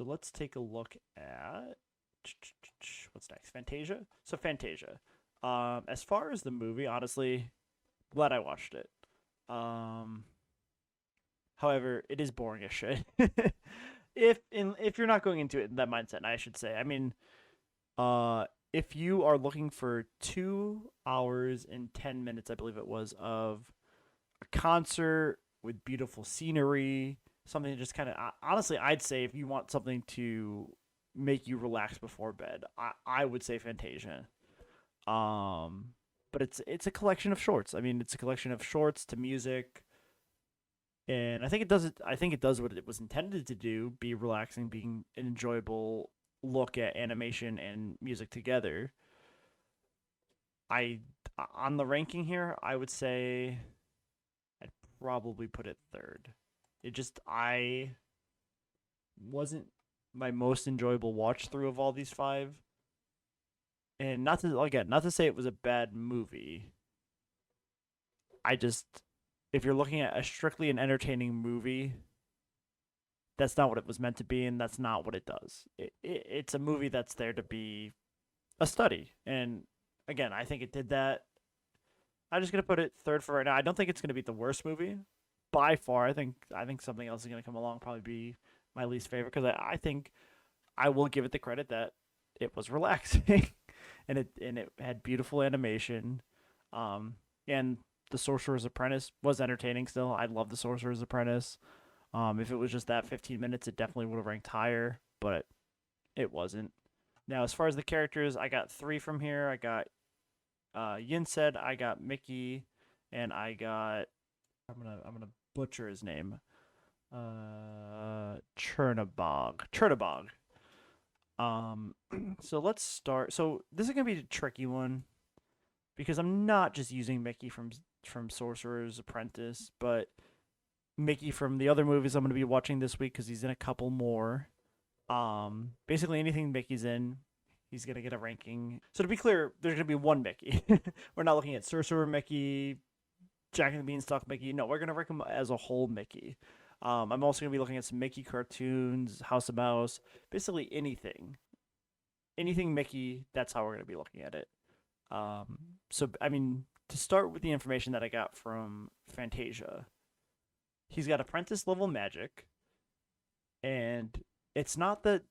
So let's take a look at what's next. Fantasia. So Fantasia. As far as the movie, honestly, glad I watched it. Um, However, it is boring as shit. If you're not going into it in that mindset, I should say. I mean, uh, if you are looking for 2 hours and 10 minutes, I believe it was, of a concert with beautiful scenery, something to just kind of honestly, I'd say if you want something to make you relax before bed, I would say Fantasia. Um, but it's a collection of shorts. I mean, it's a collection of shorts to music, and I think it does it. I think it does what it was intended to do: be relaxing, being an enjoyable look at animation and music together. I On the ranking here, I would say I'd probably put it third. It just I wasn't my most enjoyable watch through of all these five. And not to say it was a bad movie. I just if you're looking at a strictly an entertaining movie, that's not what it was meant to be, and that's not what it does. It's a movie that's there to be a study, and again, I think it did that. I'm just gonna put it third for right now. I don't think it's gonna be the worst movie by far. I think something else is gonna come along, probably be my least favorite because I think I will give it the credit that it was relaxing and it had beautiful animation. And the Sorcerer's Apprentice was entertaining still. I love the Sorcerer's Apprentice. If it was just that 15 minutes, it definitely would have ranked higher, but it wasn't. Now, as far as the characters, I got three from here. I got Yin said, I got Mickey, and I got I'm gonna butcher his name. Chernabog. So let's start. So this is gonna be a tricky one because I'm not just using Mickey from Sorcerer's Apprentice, but Mickey from the other movies I'm gonna be watching this week because he's in a couple more. Basically anything Mickey's in, he's gonna get a ranking. So to be clear, there's gonna be one Mickey. We're not looking at Sorcerer Mickey, Jack and the Beanstalk Mickey. No, we're gonna rank him as a whole Mickey. I'm also gonna be looking at some Mickey cartoons, House of Mouse, basically anything Mickey. That's how we're gonna be looking at it. So I mean, to start with the information that I got from Fantasia, he's got apprentice level magic, and it's not that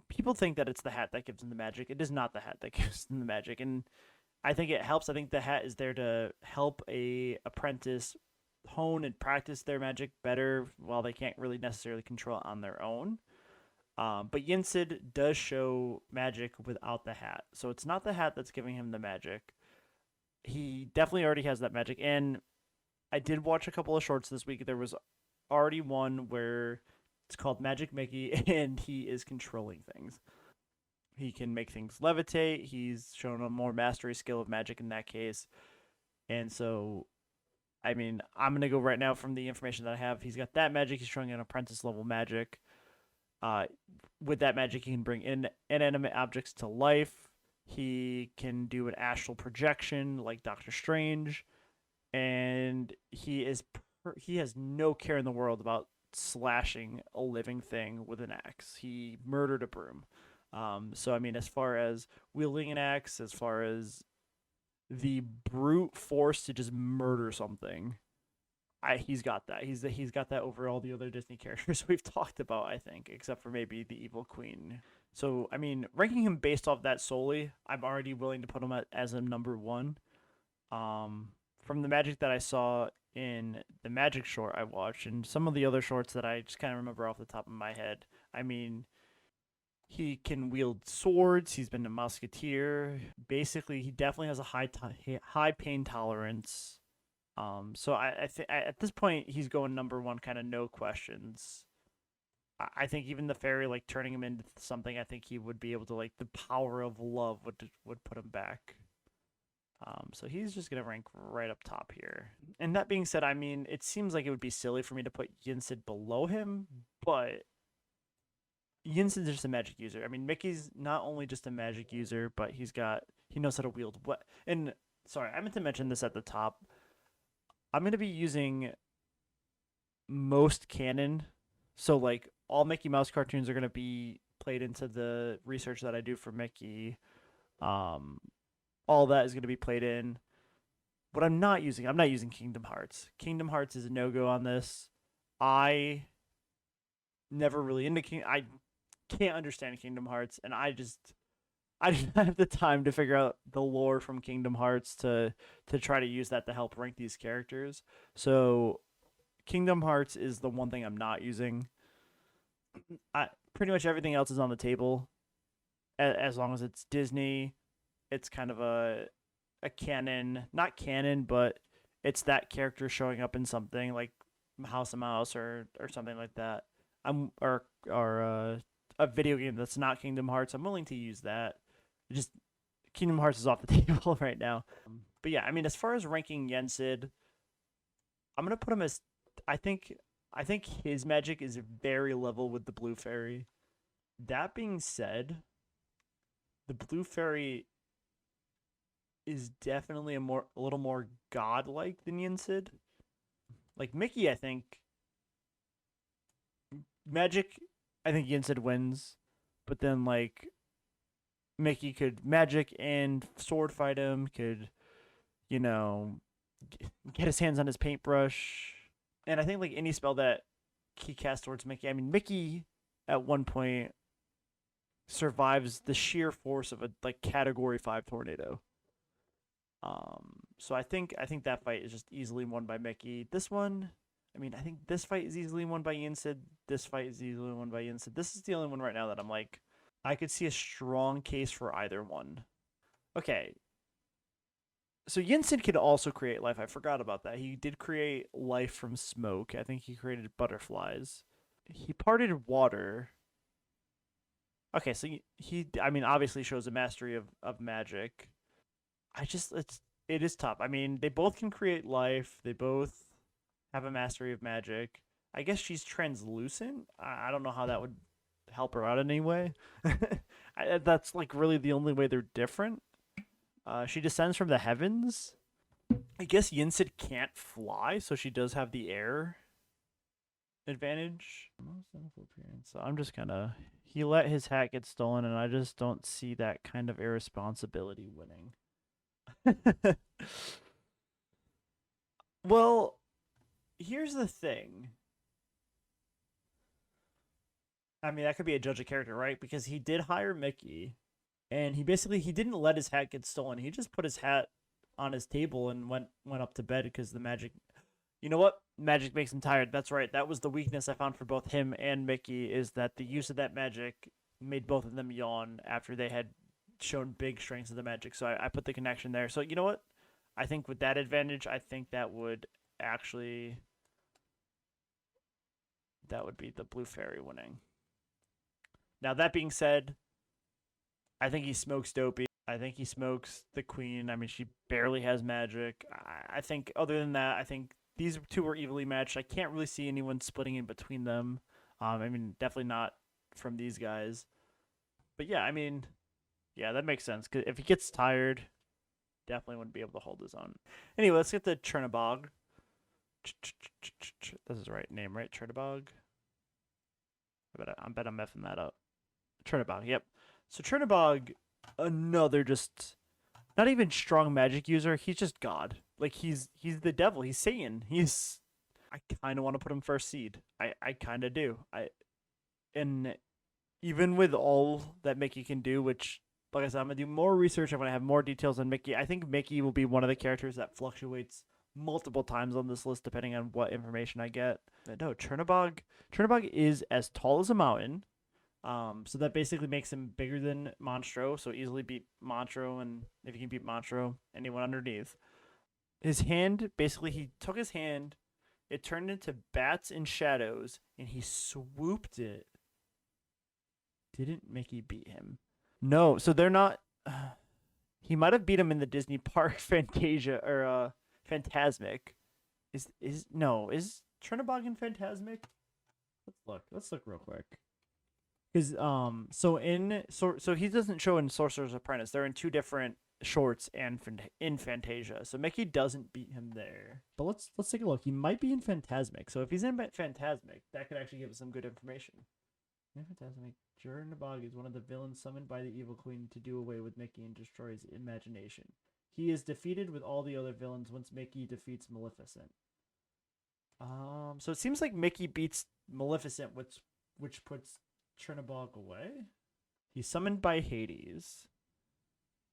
people think that it's the hat that gives him the magic. It is not the hat that gives him the magic, and I think it helps. I think the hat is there to help a apprentice hone and practice their magic better while they can't really necessarily control it on their own. But Yinsid does show magic without the hat. So it's not the hat that's giving him the magic. He definitely already has that magic. And I did watch a couple of shorts this week. There was already one where it's called Magic Mickey, and he is controlling things. He can make things levitate. He's shown a more mastery skill of magic in that case. And so, I mean, I'm going to go right now from the information that I have. He's got that magic. He's showing an apprentice level magic. Uh, with that magic, he can bring inanimate objects to life. He can do an astral projection like Doctor Strange, and he has no care in the world about slashing a living thing with an axe. He murdered a broom. So I mean, as far as wielding an axe, as far as the brute force to just murder something, he's got that. He's got that over all the other Disney characters we've talked about, I think, except for maybe the Evil Queen. So I mean, ranking him based off that solely, I'm already willing to put him as a number one. From the magic that I saw in the magic short I watched, and some of the other shorts that I just kind of remember off the top of my head, I mean, he can wield swords. He's been a musketeer. Basically, he definitely has a high pain tolerance. So I think at this point he's going number one, kind of no questions. I think even the fairy like turning him into something, I think he would be able to like the power of love would put him back. So he's just gonna rank right up top here. And that being said, I mean it seems like it would be silly for me to put Yinsid below him, but Yinsid's just a magic user. I mean Mickey's not only just a magic user, but he knows how to wield what. And sorry, I meant to mention this at the top. I'm gonna be using most canon. So like all Mickey Mouse cartoons are going to be played into the research that I do for Mickey. Um, all that is going to be played in. What I'm not using Kingdom Hearts. Kingdom Hearts is a no go on this. I never really into I can't understand Kingdom Hearts, and I didn't have the time to figure out the lore from Kingdom Hearts to try to use that to help rank these characters. So Kingdom Hearts is the one thing I'm not using. Pretty much everything else is on the table. As long as it's Disney, it's kind of a canon, not canon, but it's that character showing up in something like House of Mouse or something like that. I'm or a video game that's not Kingdom Hearts. I'm willing to use that. Just Kingdom Hearts is off the table right now. But yeah, I mean, as far as ranking Yensid, I'm gonna put him as I think I think his magic is very level with the Blue Fairy. That being said, the Blue Fairy is definitely a little more godlike than Yensid. Like Mickey, I think magic. I think Yensid wins, but then like Mickey could magic and sword fight him. Could you know get his hands on his paintbrush, and I think like any spell that he casts towards Mickey. I mean, Mickey at one point survives the sheer force of a like Category 5 tornado. So I think that fight is just easily won by Mickey. This one, I mean, I think this fight is easily won by Yensid. This fight is easily won by Yensid. This is the only one right now that I'm like, I could see a strong case for either one. Okay, so Yensid could also create life. I forgot about that. He did create life from smoke. I think he created butterflies. He parted water. Okay, so I mean, obviously shows a mastery of magic. It is tough. I mean, they both can create life. They both have a mastery of magic. I guess she's translucent. I don't know how that would help her out in any way. That's like really the only way they're different. She descends from the heavens. I guess Yensid can't fly, so she does have the air advantage. So I'm just gonna. He let his hat get stolen, and I just don't see that kind of irresponsibility winning. Well, here's the thing. I mean, that could be a judge of character, right? Because he did hire Mickey, and he didn't let his hat get stolen. He just put his hat on his table and went up to bed because the magic. You know what? Magic makes him tired. That's right. That was the weakness I found for both him and Mickey is that the use of that magic made both of them yawn after they had shown big strengths of the magic. So I put the connection there. So you know what? I think with that advantage, I think actually that would be the Blue Fairy winning. Now that being said, I think he smokes Dopey. I think he smokes the Queen. I mean, she barely has magic. I think other than that, I think these two were evenly matched. I can't really see anyone splitting in between them. I mean, definitely not from these guys. But yeah, I mean, yeah, that makes sense. Cause if he gets tired, definitely wouldn't be able to hold his own. Anyway, let's get the Chernabog. This is the right name, right? Chernabog. I bet I'm messing that up. Chernabog, yep. So Chernabog, another just not even strong magic user. He's just God. Like he's the devil. He's Satan. I kind of want to put him first seed. I kind of do. And even with all that Mickey can do, which like I said, I'm gonna do more research. I'm gonna have more details on Mickey. I think Mickey will be one of the characters that fluctuates multiple times on this list depending on what information I get. But no, Chernabog is as tall as a mountain. So that basically makes him bigger than Monstro, so easily beat Monstro, and if you can beat Monstro, anyone underneath. His hand, basically, he took his hand, it turned into bats and shadows, and he swooped it. Didn't Mickey beat him? No, so they're not. He might have beat him in the Disney Park Fantasia or Phantasmic. Is Chernabog in Phantasmic? Let's look real quick. Because so he doesn't show in Sorcerer's Apprentice. They're in two different shorts and in Fantasia. So Mickey doesn't beat him there. But let's take a look. He might be in Phantasmic. So if he's in Phantasmic, that could actually give us some good information. Fantastic. Jernabog is one of the villains summoned by the Evil Queen to do away with Mickey and destroy his imagination. He is defeated with all the other villains once Mickey defeats Maleficent. So it seems like Mickey beats Maleficent, which puts Chernabog away. He's summoned by Hades.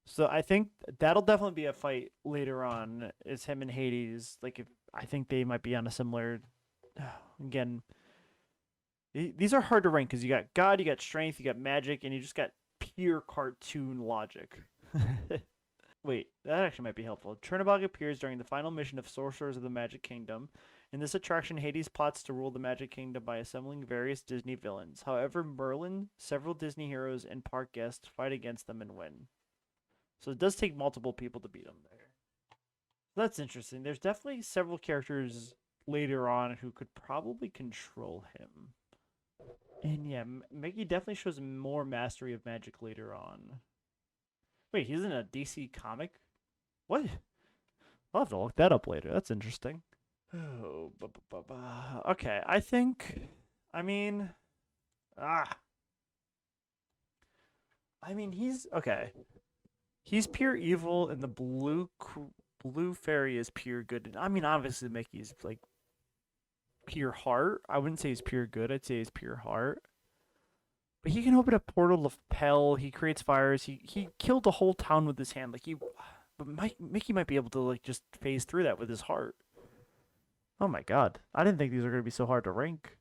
So I think that'll definitely be a fight later on. Is him and Hades like? If I think they might be on a similar. Again, these are hard to rank because you got God, you got strength, you got magic, and you just got pure cartoon logic. Wait, that actually might be helpful. Chernabog appears during the final mission of Sorcerers of the Magic Kingdom. In this attraction, Hades plots to rule the Magic Kingdom by assembling various Disney villains. However, Merlin, several Disney heroes, and park guests fight against them and win. So it does take multiple people to beat him there. That's interesting. There's definitely several characters later on who could probably control him. And yeah, Mickey definitely shows more mastery of magic later on. Wait, he's in a DC comic? What? I'll have to look that up later. That's interesting. Oh, okay. I think. I mean, ah. I mean, he's okay. He's pure evil, and the blue fairy is pure good. I mean, obviously, Mickey's like pure heart. I wouldn't say he's pure good. I'd say he's pure heart. But he can open a portal of Pell. He creates fires. He killed a whole town with his hand. Like he, but Mickey might be able to like just phase through that with his heart. Oh my god! I didn't think these were gonna be so hard to rank.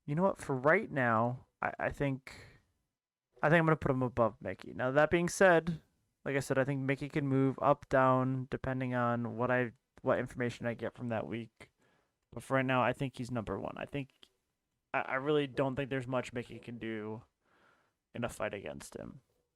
You know what? For right now, I think I'm gonna put him above Mickey. Now that being said, like I said, I think Mickey can move up, down, depending on what information I get from that week. But for right now, I think he's number one. I really don't think there's much Mickey can do in a fight against him.